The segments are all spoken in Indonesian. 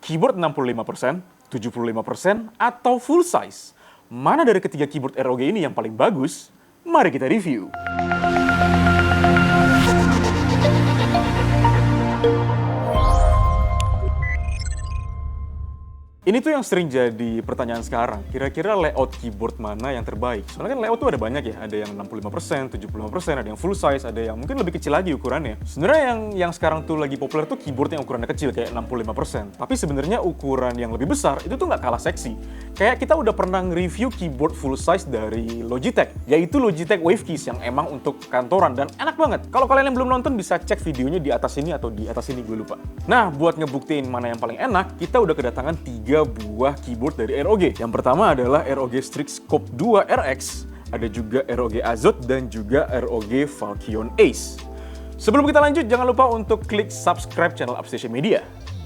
Keyboard 65%, 75%, atau full size? Mana dari ketiga keyboard ROG ini yang paling bagus? Mari kita review. Ini tuh yang sering jadi pertanyaan sekarang. Kira-kira layout keyboard mana yang terbaik? Soalnya kan layout tuh ada banyak ya. Ada yang 65%, 75%, ada yang full size, ada yang mungkin lebih kecil lagi ukurannya. Sebenarnya yang sekarang tuh lagi populer tuh keyboard yang ukurannya kecil kayak 65%. Tapi sebenarnya ukuran yang lebih besar itu tuh nggak kalah seksi. Kayak kita udah pernah nge-review keyboard full size dari Logitech, yaitu Logitech Wave Keys yang emang untuk kantoran dan enak banget. Kalau kalian yang belum nonton bisa cek videonya di atas ini atau di atas ini, gue lupa. Nah, buat ngebuktiin mana yang paling enak, kita udah kedatangan 3 buah keyboard dari ROG. Yang pertama adalah ROG Strix Scope 2 RX, ada juga ROG Azoth dan juga ROG Falchion Ace. Sebelum kita lanjut, jangan lupa untuk klik subscribe channel Upstation Media.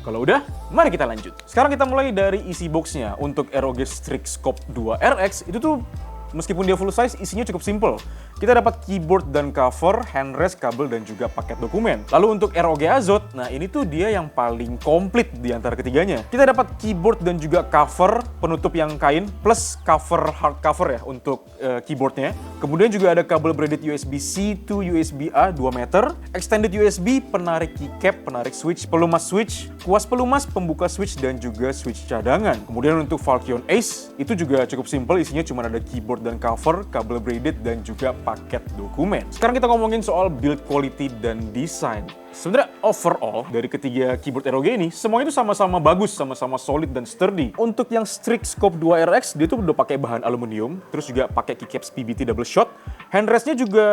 Kalau udah, mari kita lanjut. Sekarang kita mulai dari isi boxnya. Untuk ROG Strix Scope 2 RX, itu tuh meskipun dia full size, isinya cukup simple. Kita dapat keyboard dan cover, handrest, kabel, dan juga paket dokumen. Lalu untuk ROG Azoth, nah ini tuh dia yang paling komplit di antara ketiganya. Kita dapat keyboard dan juga cover, penutup yang kain, plus cover hardcover ya untuk keyboardnya. Kemudian juga ada kabel braided USB-C to USB-A 2 meter, extended USB, penarik keycap, penarik switch, pelumas switch, kuas pelumas, pembuka switch, dan juga switch cadangan. Kemudian untuk Falchion Ace, itu juga cukup simple, isinya cuma ada keyboard dan cover, kabel braided, dan juga paket dokumen. Sekarang kita ngomongin soal build quality dan desain. Sebenarnya overall dari ketiga keyboard ROG ini semuanya itu sama-sama bagus, sama-sama solid dan sturdy. Untuk yang Strix Scope 2 RX dia tuh udah pakai bahan aluminium, terus juga pakai keycaps PBT double shot. Handrestnya juga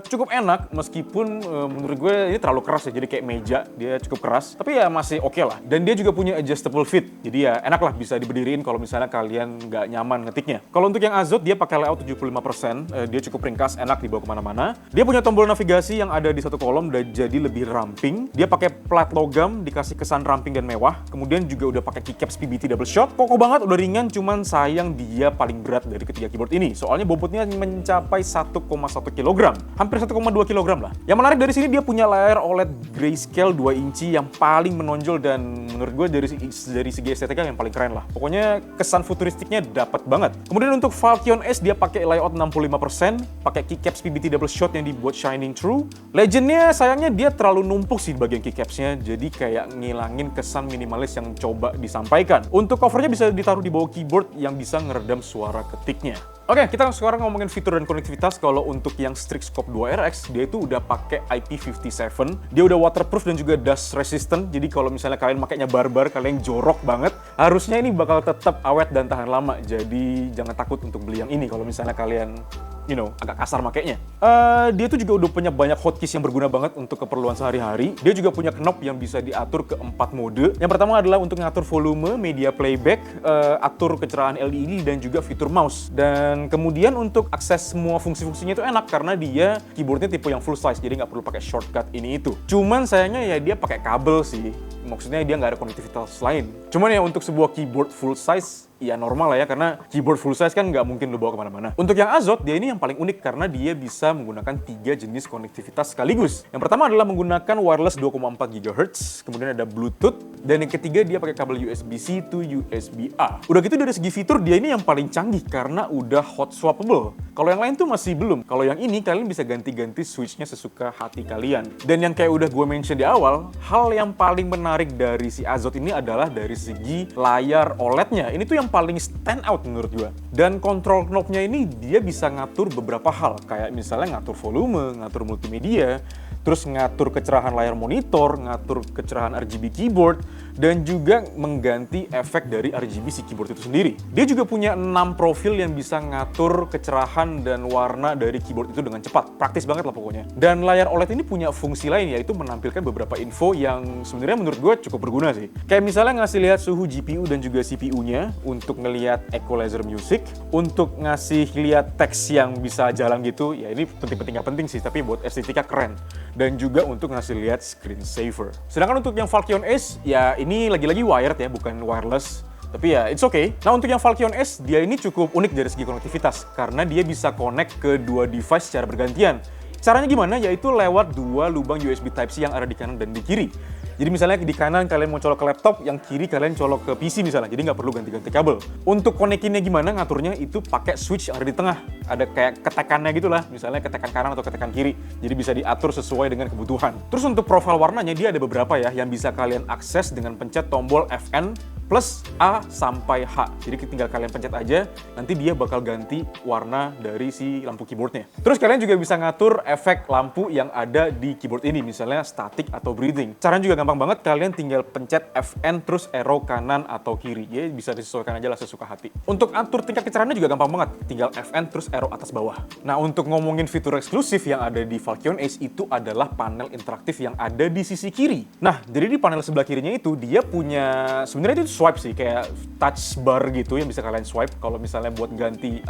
cukup enak meskipun menurut gue ini terlalu keras ya, jadi kayak meja dia cukup keras, tapi ya masih oke lah. Dan dia juga punya adjustable fit, jadi ya enak lah bisa diberdiriin kalau misalnya kalian nggak nyaman ngetiknya. Kalau untuk yang Azoth dia pakai layout 75%, dia cukup ringkas, enak dibawa kemana-mana. Dia punya tombol navigasi yang ada di satu kolom dan jadi lebih ramping. Dia pakai plat logam, dikasih kesan ramping dan mewah. Kemudian juga udah pakai keycaps PBT double shot. Kokoh banget, udah ringan, cuman sayang dia paling berat dari ketiga keyboard ini. Soalnya bobotnya mencapai 1,1 kg. Hampir 1,2 kg lah. Yang menarik dari sini dia punya layar OLED grayscale 2 inci yang paling menonjol dan menurut gue dari segi estetika yang paling keren lah. Pokoknya kesan futuristiknya dapat banget. Kemudian untuk Falchion Ace dia pakai layout 65%, pakai keycaps PBT double shot yang dibuat shining true. Legendnya sayangnya dia terlalu numpuk sih di bagian keycapsnya, jadi kayak ngilangin kesan minimalis yang coba disampaikan. Untuk covernya bisa ditaruh di bawah keyboard yang bisa ngeredam suara ketiknya. Oke, kita sekarang ngomongin fitur dan konektivitas. Kalau untuk yang Strix Scope 2 RX, dia itu udah pakai IP57. Dia udah waterproof dan juga dust resistant. Jadi kalau misalnya kalian makainya barbar, kalian jorok banget, harusnya ini bakal tetap awet dan tahan lama. Jadi jangan takut untuk beli yang ini kalau misalnya kalian agak kasar makainya. Dia tuh juga udah punya banyak hotkeys yang berguna banget untuk keperluan sehari-hari. Dia juga punya knob yang bisa diatur ke 4 mode. Yang pertama adalah untuk ngatur volume, media playback, atur kecerahan LED, dan juga fitur mouse. Dan kemudian untuk akses semua fungsi-fungsinya itu enak karena dia keyboardnya tipe yang full size, jadi nggak perlu pakai shortcut ini itu. Cuman sayangnya ya dia pakai kabel sih. Maksudnya dia nggak ada konektivitas lain. Cuman ya untuk sebuah keyboard full size, ya normal lah ya, karena keyboard full size kan nggak mungkin lo bawa kemana-mana. Untuk yang Azoth, dia ini yang paling unik karena dia bisa menggunakan 3 jenis konektivitas sekaligus. Yang pertama adalah menggunakan wireless 2,4 GHz, kemudian ada Bluetooth, dan yang ketiga dia pakai kabel USB-C to USB-A. Udah gitu dari segi fitur, dia ini yang paling canggih karena udah hot swappable. Kalau yang lain tuh masih belum. Kalau yang ini kalian bisa ganti-ganti switchnya sesuka hati kalian. Dan yang kayak udah gue mention di awal, hal yang paling menarik dari si Azoth ini adalah dari segi layar OLED-nya. Ini tuh yang paling stand out menurut gue. Dan control knob-nya ini dia bisa ngatur beberapa hal, kayak misalnya ngatur volume, ngatur multimedia, terus ngatur kecerahan layar monitor, ngatur kecerahan RGB keyboard, dan juga mengganti efek dari RGB si keyboard itu sendiri. Dia juga punya 6 profil yang bisa ngatur kecerahan dan warna dari keyboard itu dengan cepat. Praktis banget lah pokoknya. Dan layar OLED ini punya fungsi lain, yaitu menampilkan beberapa info yang sebenarnya menurut gue cukup berguna sih. Kayak misalnya ngasih lihat suhu GPU dan juga CPU-nya, untuk ngelihat equalizer music, untuk ngasih lihat teks yang bisa jalan gitu. Ya ini penting-penting nggak penting sih, tapi buat estetika keren. Dan juga untuk ngasih lihat screensaver. Sedangkan untuk yang Falchion Ace, ya ini lagi-lagi wired ya, bukan wireless. Tapi ya, it's okay. Nah, untuk yang Falchion Ace, dia ini cukup unik dari segi konektivitas. Karena dia bisa connect ke 2 device secara bergantian. Caranya gimana? Yaitu lewat 2 lubang USB Type-C yang ada di kanan dan di kiri. Jadi misalnya di kanan kalian mau colok ke laptop, yang kiri kalian colok ke PC misalnya, jadi nggak perlu ganti-ganti kabel. Untuk konekinnya gimana ngaturnya, itu pakai switch yang ada di tengah. Ada kayak ketekannya gitulah, misalnya ketekan kanan atau ketekan kiri. Jadi bisa diatur sesuai dengan kebutuhan. Terus untuk profil warnanya dia ada beberapa ya, yang bisa kalian akses dengan pencet tombol FN plus A sampai H. Jadi tinggal kalian pencet aja, nanti dia bakal ganti warna dari si lampu keyboardnya. Terus kalian juga bisa ngatur efek lampu yang ada di keyboard ini, misalnya static atau breathing. Caranya juga gampang banget, kalian tinggal pencet FN terus arrow kanan atau kiri. Ya bisa disesuaikan aja lah sesuka hati. Untuk atur tingkat kecerahannya juga gampang banget, tinggal FN terus arrow atas bawah. Nah untuk ngomongin fitur eksklusif yang ada di Falcon Ace itu adalah panel interaktif yang ada di sisi kiri. Nah jadi di panel sebelah kirinya itu dia punya, sebenarnya itu swipe sih, kayak touch bar gitu yang bisa kalian swipe kalau misalnya buat ganti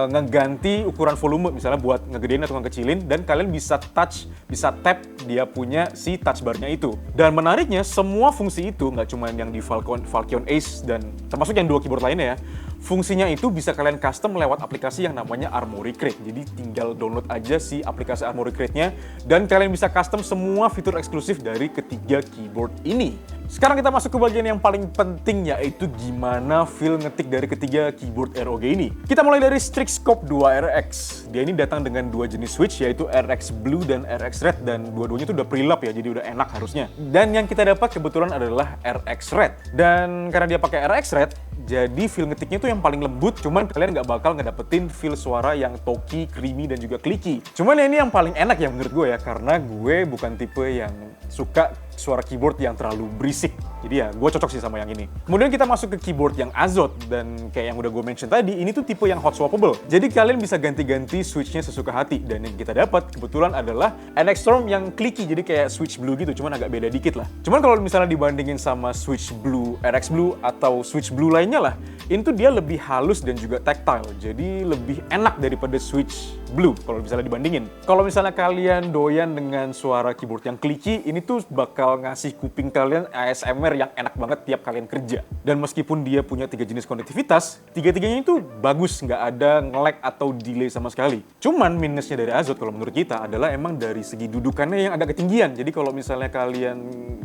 ngeganti ukuran volume, misalnya buat ngegedein atau ngekecilin, dan kalian bisa touch, bisa tap dia punya si touch barnya itu. Dan menariknya semua fungsi itu nggak cuma yang di Falcon Ace dan termasuk yang dua keyboard lainnya ya. Fungsinya itu bisa kalian custom lewat aplikasi yang namanya Armoury Crate. Jadi tinggal download aja si aplikasi Armoury Crate-nya dan kalian bisa custom semua fitur eksklusif dari ketiga keyboard ini. Sekarang kita masuk ke bagian yang paling penting, yaitu gimana feel ngetik dari ketiga keyboard ROG ini. Kita mulai dari Strixscope 2 RX. Dia ini datang dengan dua jenis switch, yaitu RX Blue dan RX Red, dan dua-duanya itu udah pre-lap ya, jadi udah enak harusnya. Dan yang kita dapat kebetulan adalah RX Red. Dan karena dia pakai RX Red, jadi feel ngetiknya itu yang paling lembut, cuman kalian nggak bakal ngedapetin feel suara yang talky, creamy, dan juga clicky. Cuman ini yang paling enak ya menurut gue ya, karena gue bukan tipe yang suka suara keyboard yang terlalu berisik. Jadi ya gue cocok sih sama yang ini. Kemudian kita masuk ke keyboard yang Azot, dan kayak yang udah gue mention tadi, ini tuh tipe yang hot swappable. Jadi kalian bisa ganti-ganti switchnya sesuka hati, dan yang kita dapat kebetulan adalah NX Storm yang clicky, jadi kayak switch blue gitu, cuman agak beda dikit lah. Cuman kalau misalnya dibandingin sama switch blue, RX Blue atau switch blue lainnya lah, ini tuh dia lebih halus dan juga tactile, jadi lebih enak daripada switch blue kalau misalnya dibandingin. Kalau misalnya kalian doyan dengan suara keyboard yang clicky, ini tuh bakal ngasih kuping kalian ASMR yang enak banget tiap kalian kerja. Dan meskipun dia punya 3 jenis konektivitas, tiga-tiganya itu bagus, nggak ada nge-lag atau delay sama sekali. Cuman minusnya dari Azot kalau menurut kita adalah emang dari segi dudukannya yang agak ketinggian. Jadi kalau misalnya kalian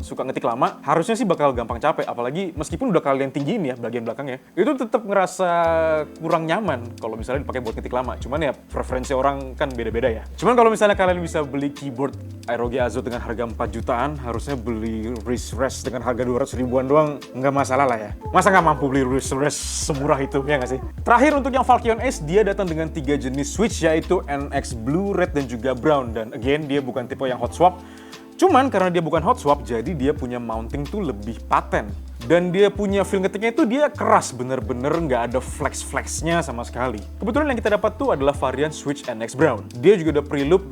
suka ngetik lama, harusnya sih bakal gampang capek. Apalagi meskipun udah kalian tinggiin ya bagian belakangnya, itu tetap ngerasa kurang nyaman kalau misalnya dipakai buat ngetik lama. Cuman ya preferensi orang kan beda-beda ya. Cuman kalau misalnya kalian bisa beli keyboard ROG Azot dengan harga 4 jutaan, harusnya beli wrist rest dengan harga 200 ribuan doang nggak masalah lah ya. Masa nggak mampu beli wrist rest semurah itu, ya nggak sih? Terakhir untuk yang Falcon Ace, dia datang dengan 3 jenis switch, yaitu NX Blue, Red, dan juga Brown. Dan again, dia bukan tipe yang hot swap. Cuman karena dia bukan hot swap, jadi dia punya mounting tuh lebih paten. Dan dia punya feel ngetiknya itu dia keras, bener-bener nggak ada flex-flexnya sama sekali. Kebetulan yang kita dapat tuh adalah varian Switch NX Brown. Dia juga udah pre-loop,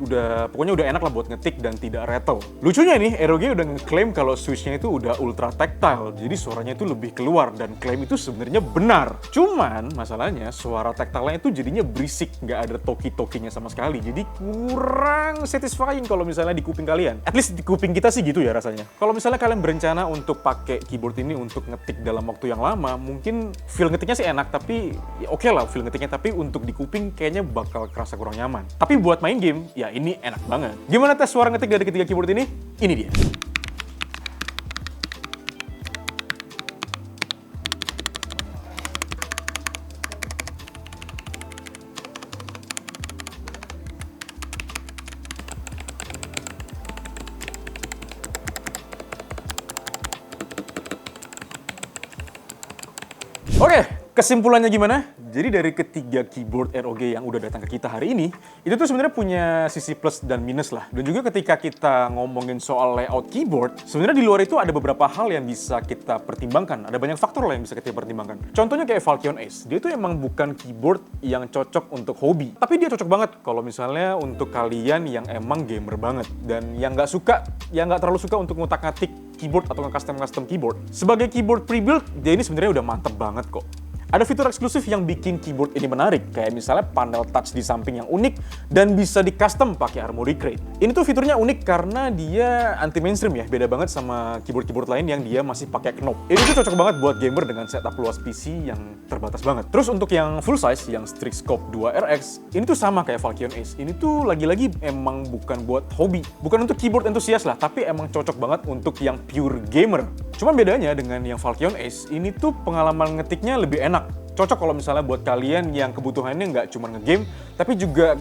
pokoknya udah enak lah buat ngetik dan tidak rattle. Lucunya nih, ROG udah ngeklaim kalau Switchnya itu udah ultra tactile, jadi suaranya itu lebih keluar, dan klaim itu sebenarnya benar. Cuman masalahnya suara tactile-nya itu jadinya berisik, nggak ada toki-tokinya sama sekali. Jadi kurang satisfying kalau misalnya di kuping kalian. At least di kuping kita sih gitu ya rasanya. Kalau misalnya kalian berencana untuk pakai keyboard ini untuk ngetik dalam waktu yang lama, mungkin feel ngetiknya sih enak, tapi ya oke lah feel ngetiknya, tapi untuk di kuping kayaknya bakal kerasa kurang nyaman. Tapi buat main game, ya ini enak banget. Gimana tes suara ngetik dari ketiga keyboard ini? Ini dia. Oke, kesimpulannya gimana? Jadi dari ketiga keyboard ROG yang udah datang ke kita hari ini, itu tuh sebenarnya punya sisi plus dan minus lah. Dan juga ketika kita ngomongin soal layout keyboard, sebenarnya di luar itu ada beberapa hal yang bisa kita pertimbangkan. Ada banyak faktor lah yang bisa kita pertimbangkan. Contohnya kayak Falcon Ace, dia itu emang bukan keyboard yang cocok untuk hobi. Tapi dia cocok banget kalau misalnya untuk kalian yang emang gamer banget. Dan yang nggak terlalu suka untuk ngutak-ngatik keyboard atau nge-custom keyboard. Sebagai keyboard pre-build, dia ini sebenarnya udah mantep banget kok. Ada fitur eksklusif yang bikin keyboard ini menarik, kayak misalnya panel touch di samping yang unik dan bisa di custom pakai Armoury Crate. Ini tuh fiturnya unik karena dia anti mainstream ya, beda banget sama keyboard-keyboard lain yang dia masih pakai knob. Ini tuh cocok banget buat gamer dengan setup luas PC yang terbatas banget. Terus untuk yang full size, yang Strixscope 2 RX, ini tuh sama kayak Falcon Ace. Ini tuh lagi-lagi emang bukan buat hobi, bukan untuk keyboard entusias lah, tapi emang cocok banget untuk yang pure gamer. Cuman bedanya dengan yang Falcon Ace, ini tuh pengalaman ngetiknya lebih enak. Cocok kalau misalnya buat kalian yang kebutuhannya nggak cuma ngegame, tapi juga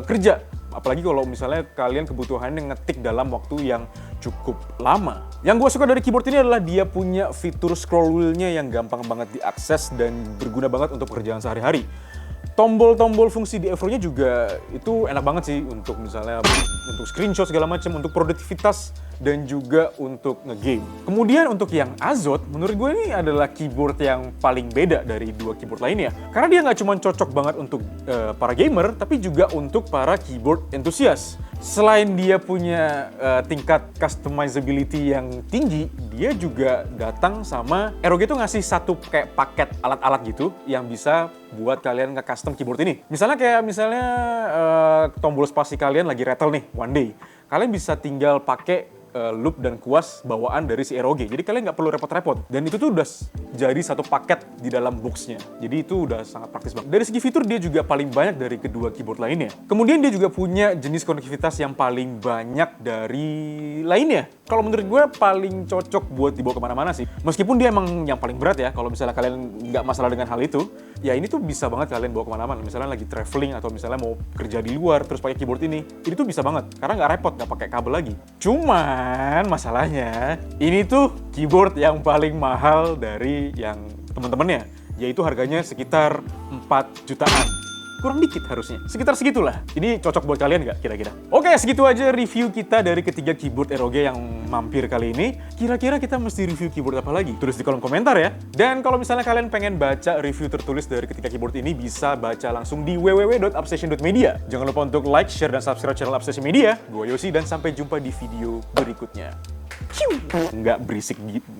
kerja. Apalagi kalau misalnya kalian kebutuhannya ngetik dalam waktu yang cukup lama. Yang gue suka dari keyboard ini adalah dia punya fitur scroll wheel-nya yang gampang banget diakses dan berguna banget untuk pekerjaan sehari-hari. Tombol-tombol fungsi di Evro-nya juga itu enak banget sih untuk misalnya untuk screenshot segala macam, untuk produktivitas dan juga untuk ngegame. Kemudian untuk yang Azot, menurut gue ini adalah keyboard yang paling beda dari dua keyboard lainnya. Karena dia nggak cuma cocok banget untuk para gamer, tapi juga untuk para keyboard entusias. Selain dia punya tingkat customizability yang tinggi, dia juga datang sama ROG itu ngasih satu kayak paket alat-alat gitu yang bisa buat kalian nge-custom keyboard ini. Misalnya tombol spasi kalian lagi rattle nih one day. Kalian bisa tinggal pakai loop dan kuas bawaan dari si ROG. Jadi kalian nggak perlu repot-repot. Dan itu tuh udah jadi satu paket di dalam boxnya. Jadi itu udah sangat praktis banget. Dari segi fitur dia juga paling banyak dari kedua keyboard lainnya. Kemudian dia juga punya jenis konektivitas yang paling banyak dari lainnya. Kalau menurut gue paling cocok buat dibawa kemana-mana sih. Meskipun dia emang yang paling berat ya, kalau misalnya kalian nggak masalah dengan hal itu, ya ini tuh bisa banget kalian bawa kemana-mana. Misalnya lagi traveling atau misalnya mau kerja di luar terus pakai keyboard ini tuh bisa banget. Karena nggak repot, nggak pakai kabel lagi. Cuman masalahnya, ini tuh keyboard yang paling mahal dari yang teman-temannya, yaitu harganya sekitar 4 jutaan. Kurang dikit harusnya, sekitar segitulah. Ini cocok buat kalian nggak kira-kira? Oke, segitu aja review kita dari ketiga keyboard ROG yang mampir kali ini. Kira-kira kita mesti review keyboard apa lagi? Tulis di kolom komentar ya. Dan kalau misalnya kalian pengen baca review tertulis dari ketiga keyboard ini, bisa baca langsung di www.upstation.media. Jangan lupa untuk like, share, dan subscribe channel Upstation Media. Gue Yosi, dan sampai jumpa di video berikutnya. Nggak berisik gitu.